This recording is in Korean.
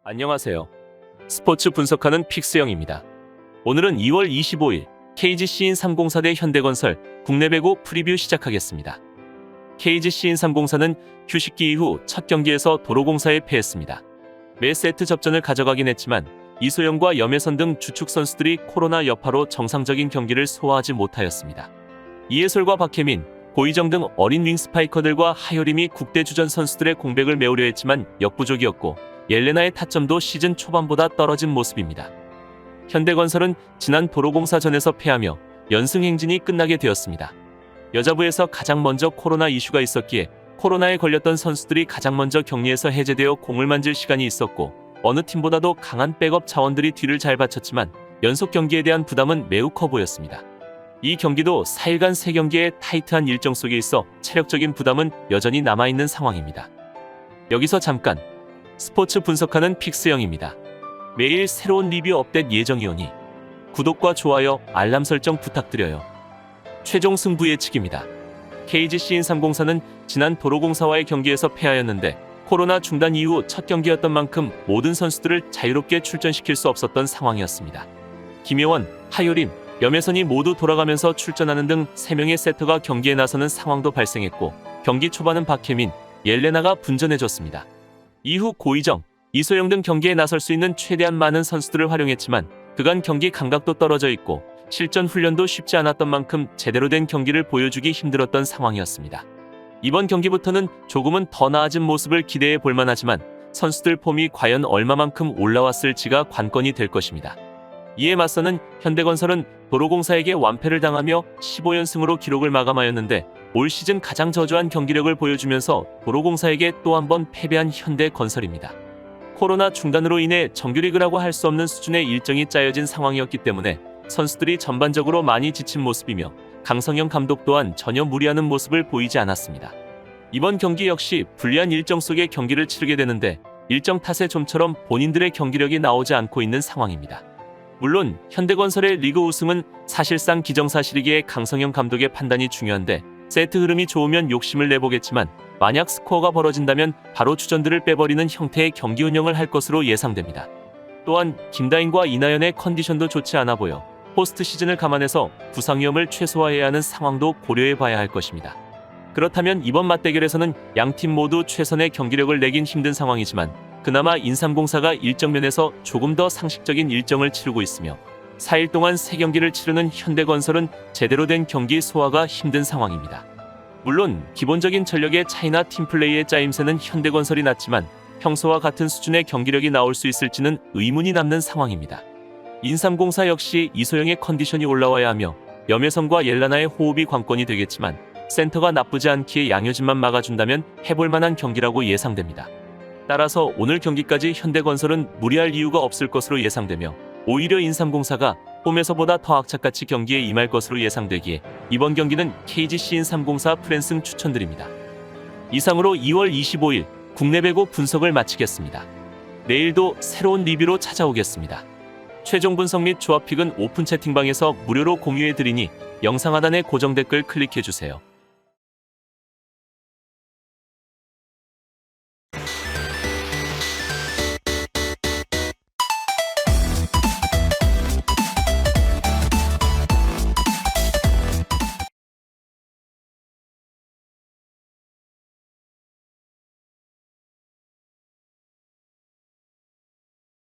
안녕하세요. 스포츠 분석하는 픽스영입니다. 오늘은 2월 25일 KGC-인삼공사 대 현대건설 국내 배구 프리뷰 시작하겠습니다. KGC-인삼공사는 휴식기 이후 첫 경기에서 도로공사에 패했습니다. 매 세트 접전을 가져가긴 했지만 이소영과 염혜선 등 주축 선수들이 코로나 여파로 정상적인 경기를 소화하지 못하였습니다. 이해솔과 박혜민, 고희정 등 어린 윙 스파이커들과 하효림이 국대 주전 선수들의 공백을 메우려 했지만 역부족이었고 옐레나의 타점도 시즌 초반보다 떨어진 모습입니다. 현대건설은 지난 도로공사전에서 패하며 연승 행진이 끝나게 되었습니다. 여자부에서 가장 먼저 코로나 이슈가 있었기에 코로나에 걸렸던 선수들이 가장 먼저 격리에서 해제되어 공을 만질 시간이 있었고 어느 팀보다도 강한 백업 자원들이 뒤를 잘 받쳤지만 연속 경기에 대한 부담은 매우 커 보였습니다. 이 경기도 4일간 3경기의 타이트한 일정 속에 있어 체력적인 부담은 여전히 남아있는 상황입니다. 여기서 잠깐 스포츠 분석하는 픽스영입니다. 매일 새로운 리뷰 업데이트 예정이오니 구독과 좋아요, 알람 설정 부탁드려요. 최종 승부 예측입니다. KGC-인삼공사는 지난 도로공사와의 경기에서 패하였는데 코로나 중단 이후 첫 경기였던 만큼 모든 선수들을 자유롭게 출전시킬 수 없었던 상황이었습니다. 김효원, 하효림, 염혜선이 모두 돌아가면서 출전하는 등 3명의 세터가 경기에 나서는 상황도 발생했고 경기 초반은 박혜민, 옐레나가 분전해줬습니다. 이후 고희정, 이소영 등 경기에 나설 수 있는 최대한 많은 선수들을 활용했지만 그간 경기 감각도 떨어져 있고 실전 훈련도 쉽지 않았던 만큼 제대로 된 경기를 보여주기 힘들었던 상황이었습니다. 이번 경기부터는 조금은 더 나아진 모습을 기대해 볼 만하지만 선수들 폼이 과연 얼마만큼 올라왔을지가 관건이 될 것입니다. 이에 맞서는 현대건설은 도로공사에게 완패를 당하며 15연승으로 기록을 마감하였는데 올 시즌 가장 저조한 경기력을 보여주면서 도로공사에게 또 한 번 패배한 현대건설입니다. 코로나 중단으로 인해 정규리그라고 할 수 없는 수준의 일정이 짜여진 상황이었기 때문에 선수들이 전반적으로 많이 지친 모습이며 강성영 감독 또한 전혀 무리하는 모습을 보이지 않았습니다. 이번 경기 역시 불리한 일정 속에 경기를 치르게 되는데 일정 탓에 좀처럼 본인들의 경기력이 나오지 않고 있는 상황입니다. 물론 현대건설의 리그 우승은 사실상 기정사실이기에 강성영 감독의 판단이 중요한데 세트 흐름이 좋으면 욕심을 내보겠지만 만약 스코어가 벌어진다면 바로 주전들을 빼버리는 형태의 경기 운영을 할 것으로 예상됩니다. 또한 김다인과 이나연의 컨디션도 좋지 않아 보여 포스트 시즌을 감안해서 부상 위험을 최소화해야 하는 상황도 고려해 봐야 할 것입니다. 그렇다면 이번 맞대결에서는 양팀 모두 최선의 경기력을 내긴 힘든 상황이지만 그나마 인삼공사가 일정 면에서 조금 더 상식적인 일정을 치르고 있으며 4일 동안 3경기를 치르는 현대건설은 제대로 된 경기 소화가 힘든 상황입니다. 물론 기본적인 전력의 차이나 팀플레이의 짜임새는 현대건설이 낮지만 평소와 같은 수준의 경기력이 나올 수 있을지는 의문이 남는 상황입니다. 인삼공사 역시 이소영의 컨디션이 올라와야 하며 염혜선과 옐레나의 호흡이 관건이 되겠지만 센터가 나쁘지 않기에 양효진만 막아준다면 해볼 만한 경기라고 예상됩니다. 따라서 오늘 경기까지 현대건설은 무리할 이유가 없을 것으로 예상되며 오히려 인삼공사가 홈에서보다 더 악착같이 경기에 임할 것으로 예상되기에 이번 경기는 KGC-인삼공사 프랜승 추천드립니다. 이상으로 2월 25일 국내 배구 분석을 마치겠습니다. 내일도 새로운 리뷰로 찾아오겠습니다. 최종 분석 및 조합픽은 오픈 채팅방에서 무료로 공유해드리니 영상 하단의 고정 댓글 클릭해주세요.